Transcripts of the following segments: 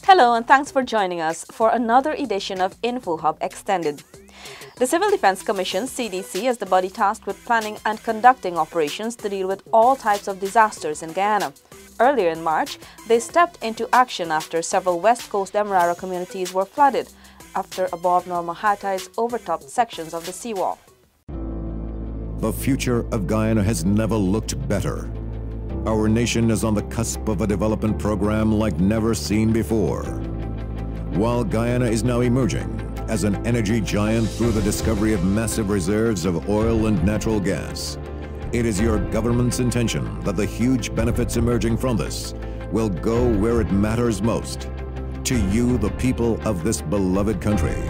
Hello and thanks for joining us for another edition of InfoHub Extended. The Civil Defense Commission, CDC, is the body tasked with planning and conducting operations to deal with all types of disasters in Guyana. Earlier in March, they stepped into action after several West Coast Demerara communities were flooded after above-normal high tides overtopped sections of the seawall. The future of Guyana has never looked better. Our nation is on the cusp of a development program like never seen before. While Guyana is now emerging as an energy giant through the discovery of massive reserves of oil and natural gas, it is your government's intention that the huge benefits emerging from this will go where it matters most, to you, the people of this beloved country.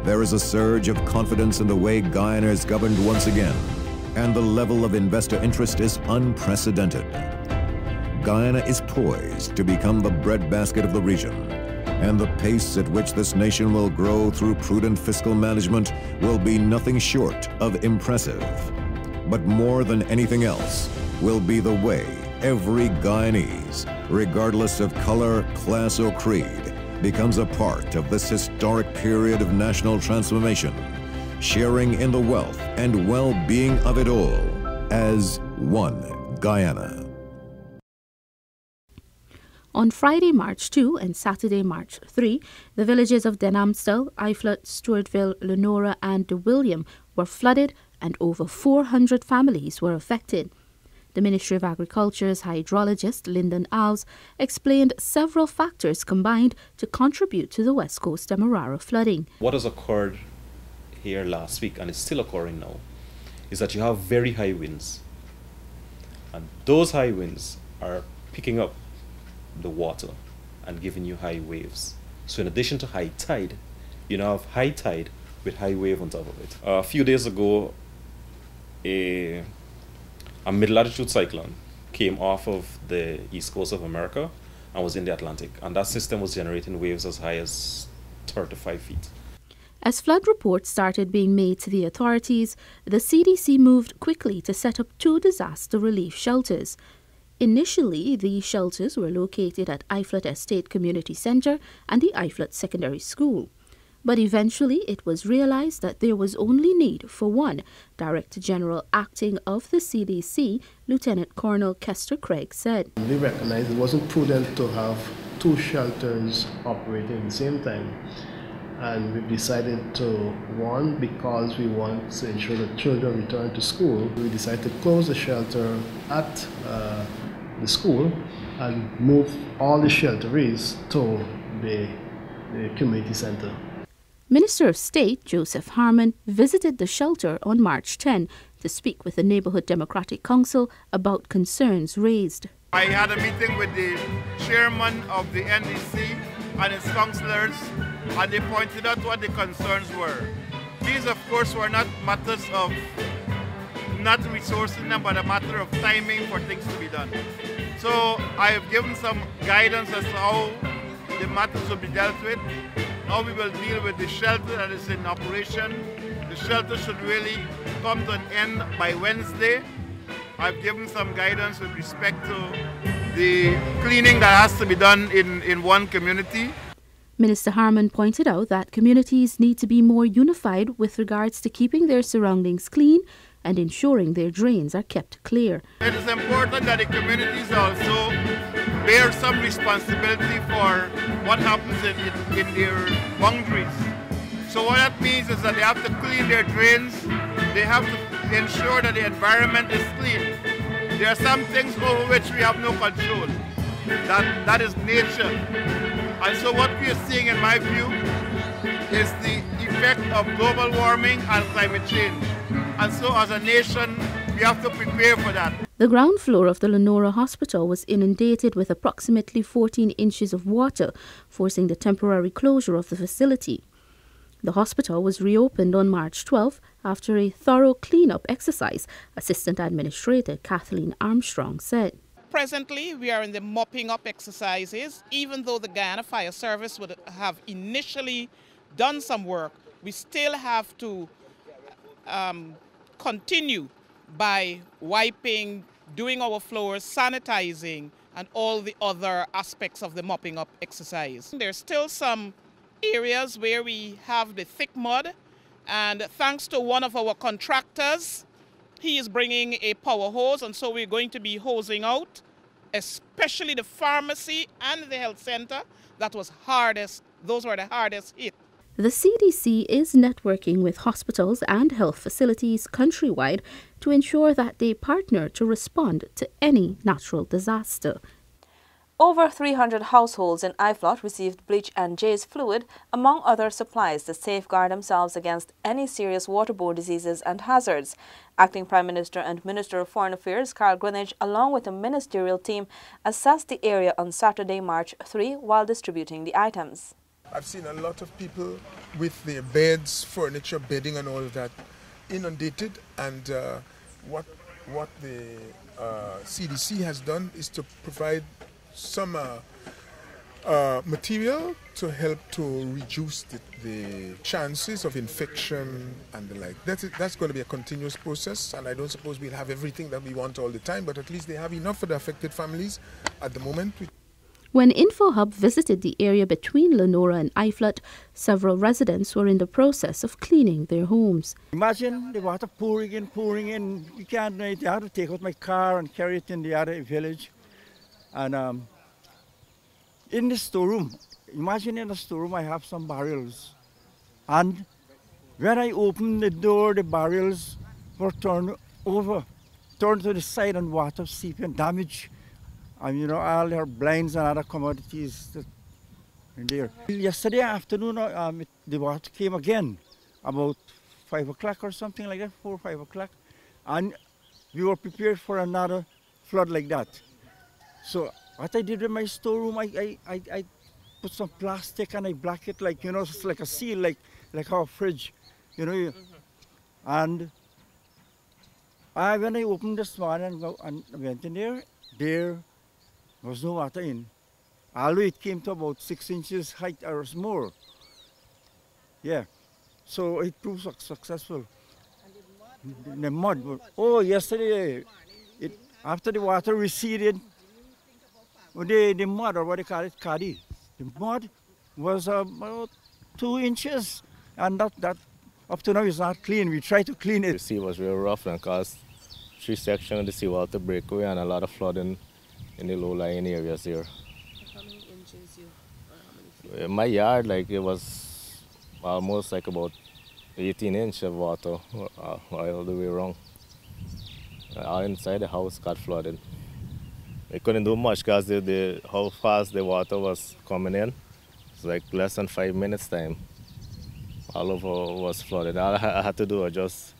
There is a surge of confidence in the way Guyana is governed once again, and the level of investor interest is unprecedented. Guyana is poised to become the breadbasket of the region, and the pace at which this nation will grow through prudent fiscal management will be nothing short of impressive. But more than anything else will be the way every Guyanese, regardless of color, class, or creed, becomes a part of this historic period of national transformation, sharing in the wealth and well-being of it all as one Guyana. On Friday, March 2 and Saturday, March 3, the villages of Denamstel, Iflut, Stewartville, Lenora and De William were flooded and over 400 families were affected. The Ministry of Agriculture's hydrologist, Lyndon Alves, explained several factors combined to contribute to the West Coast Demerara flooding. What has occurred here last week, and is still occurring now, is that you have very high winds. And those high winds are picking up the water and giving you high waves. So in addition to high tide, you now have high tide with high wave on top of it. A few days ago, a mid-latitude cyclone came off of the east coast of America and was in the Atlantic, and that system was generating waves as high as 35 feet. As flood reports started being made to the authorities, the CDC moved quickly to set up 2 disaster relief shelters. Initially, these shelters were located at Iflut Estate Community Center and the Iflut Secondary School. But eventually it was realized that there was only need for one. Director General Acting of the CDC, Lieutenant Colonel Kester Craig, said. We recognized it wasn't prudent to have 2 shelters operating at the same time. And we've decided to, one, because we want to ensure that children return to school, we decided to close the shelter at the school and move all the shelteries to the community center. Minister of State Joseph Harmon visited the shelter on March 10 to speak with the Neighborhood Democratic Council about concerns raised. I had a meeting with the chairman of the NDC and his councillors, and they pointed out what the concerns were. These, of course, were not matters of not resourcing them, but a matter of timing for things to be done. So I have given some guidance as to how the matters will be dealt with. Now we will deal with the shelter that is in operation. The shelter should really come to an end by Wednesday. I've given some guidance with respect to the cleaning that has to be done in one community. Minister Harmon pointed out that communities need to be more unified with regards to keeping their surroundings clean and ensuring their drains are kept clear. It is important that the communities also bear some responsibility for what happens in their boundaries. So what that means is that they have to clean their drains, they have to ensure that the environment is clean. There are some things over which we have no control. That is nature. And so what we are seeing, in my view, is the effect of global warming and climate change. And so as a nation, we have to prepare for that. The ground floor of the Lenora Hospital was inundated with approximately 14 inches of water, forcing the temporary closure of the facility. The hospital was reopened on March 12 after a thorough cleanup exercise, Assistant Administrator Kathleen Armstrong said. Presently, we are in the mopping up exercises. Even though the Guyana Fire Service would have initially done some work, we still have to continue by wiping, doing our floors, sanitizing, and all the other aspects of the mopping up exercise. There's still some areas where we have the thick mud, and thanks to one of our contractors, he is bringing a power hose, and so we're going to be hosing out, especially the pharmacy and the health center. Those were the hardest hit. The CDC is networking with hospitals and health facilities countrywide to ensure that they partner to respond to any natural disaster. Over 300 households in IFLOT received bleach and J's fluid, among other supplies, to safeguard themselves against any serious waterborne diseases and hazards. Acting Prime Minister and Minister of Foreign Affairs Carl Greenidge, along with a ministerial team, assessed the area on Saturday, March 3, while distributing the items. I've seen a lot of people with their beds, furniture, bedding and all of that inundated, and what the CDC has done is to provide some material to help to reduce the chances of infection and the like. That's going to be a continuous process, and I don't suppose we'll have everything that we want all the time, but at least they have enough for the affected families at the moment. When InfoHub visited the area between Lenora and IFLOT, several residents were in the process of cleaning their homes. Imagine the water pouring in. You can't do anything. I had to take out my car and carry it in the other village. And in the storeroom, imagine in the storeroom I have some barrels. And when I opened the door, the barrels were turned to the side, and water seeping and damage. And you know, all their blinds and other commodities that in there. Yesterday afternoon, the water came again, about 5 o'clock or something like that, 4 or 5 o'clock. And we were prepared for another flood like that. So what I did in my storeroom, I put some plastic and I black it like, you know, it's like a seal, like our fridge, you know. And when I opened this morning and went in there was no water in. Although it came to about 6 inches height or more. Yeah, so it proved successful. And the mud. Oh, yesterday, after the water receded, the mud, or what they call it, kadi, the mud was about 2 inches, and that up to now is not clean. We try to clean it. The sea was real rough and caused 3 sections of the seawater breakaway and a lot of flooding in the low-lying areas there. How many inches how many feet? In my yard, like, it was almost like about 18 inches of water all the way around. All inside the house got flooded. They couldn't do much because how fast the water was coming in. It's like less than 5 minutes time. All over was flooded. All I had to do was just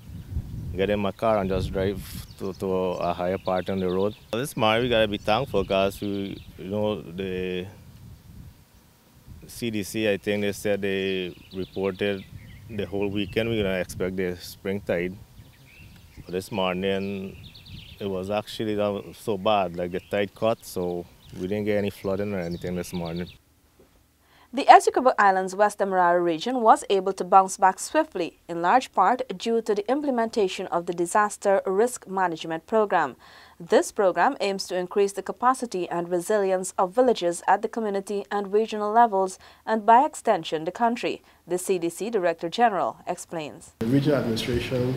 get in my car and just drive to a higher part on the road. This morning we gotta be thankful because the CDC, I think they said they reported the whole weekend we're gonna expect the spring tide. But this morning it was actually not so bad, like the tide cut, so we didn't get any flooding or anything this morning. The Essequibo Islands West Demerara region was able to bounce back swiftly, in large part due to the implementation of the Disaster Risk Management Program. This program aims to increase the capacity and resilience of villages at the community and regional levels, and by extension the country, the CDC Director General explains. The regional administration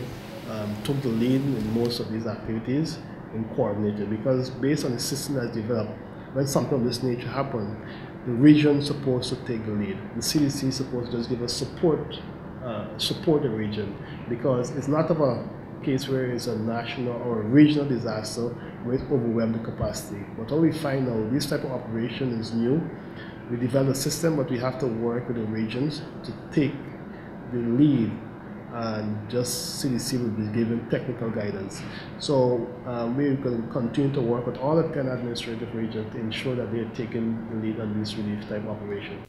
took the lead in most of these activities and coordinated, because based on the system that's developed, when something of this nature happens, the region is supposed to take the lead. The CDC is supposed to just give us support the region, because it's not of a case where it's a national or a regional disaster where it overwhelmed the capacity. But what we find now, this type of operation is new. We developed a system, but we have to work with the regions to take the lead, and just CDC will be given technical guidance. So we're going to continue to work with all the 10 administrative regions to ensure that they're taking the lead on this relief type operation.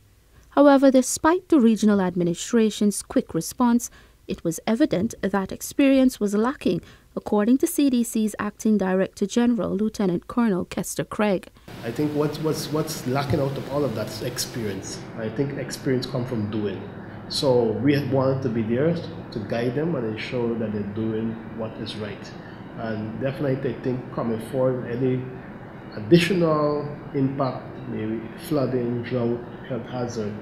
However, despite the regional administration's quick response, it was evident that experience was lacking, according to CDC's Acting Director General, Lieutenant Colonel Kester Craig. I think what's lacking out of all of that is experience. I think experience comes from doing. So we wanted to be there to guide them and ensure that they're doing what is right. And definitely I think coming forward, any additional impact, maybe flooding, drought, health hazard,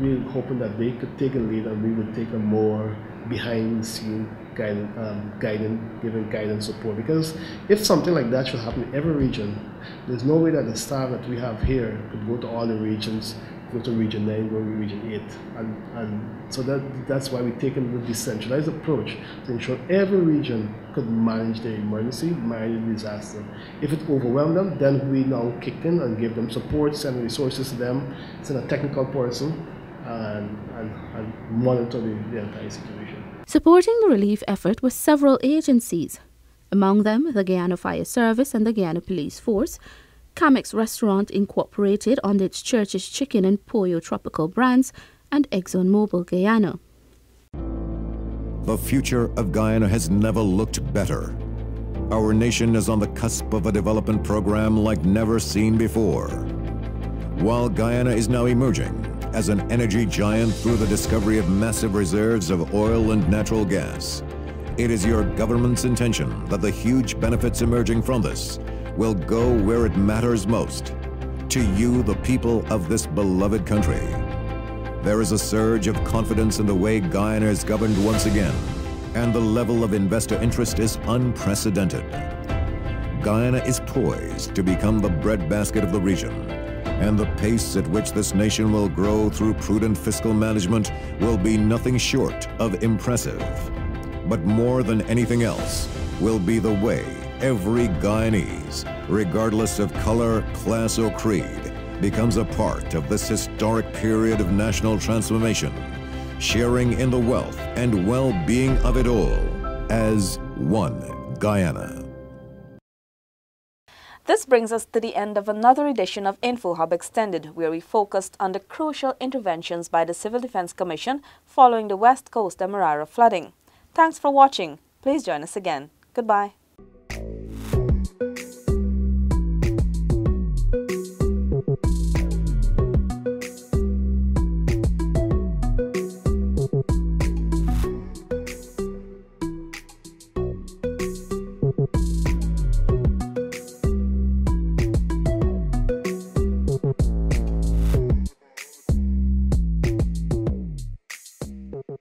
we're hoping that they could take a lead and we would take a more behind-the-scene giving guidance support. Because if something like that should happen in every region, there's no way that the staff that we have here could go to all the regions, go to region 9, go to region 8. And so that's why we've taken the decentralized approach to ensure every region could manage their emergency, manage the disaster. If it overwhelmed them, then we now kicked in and gave them support, send resources to them, send a technical person, and monitor the entire situation. Supporting the relief effort were several agencies, among them the Guyana Fire Service and the Guyana Police Force, Camex Restaurant Incorporated under its Church's Chicken and Pollo Tropical brands, and ExxonMobil Guyana. The future of Guyana has never looked better. Our nation is on the cusp of a development program like never seen before. While Guyana is now emerging as an energy giant through the discovery of massive reserves of oil and natural gas, it is your government's intention that the huge benefits emerging from this will go where it matters most, to you, the people of this beloved country. There is a surge of confidence in the way Guyana is governed once again, and the level of investor interest is unprecedented. Guyana is poised to become the breadbasket of the region, and the pace at which this nation will grow through prudent fiscal management will be nothing short of impressive. But more than anything else will be the way every Guyanese, regardless of color, class, or creed, becomes a part of this historic period of national transformation, sharing in the wealth and well-being of it all as one Guyana. This brings us to the end of another edition of InfoHub Extended, where we focused on the crucial interventions by the Civil Defense Commission following the West Coast Demerara flooding. Thanks for watching. Please join us again. Goodbye.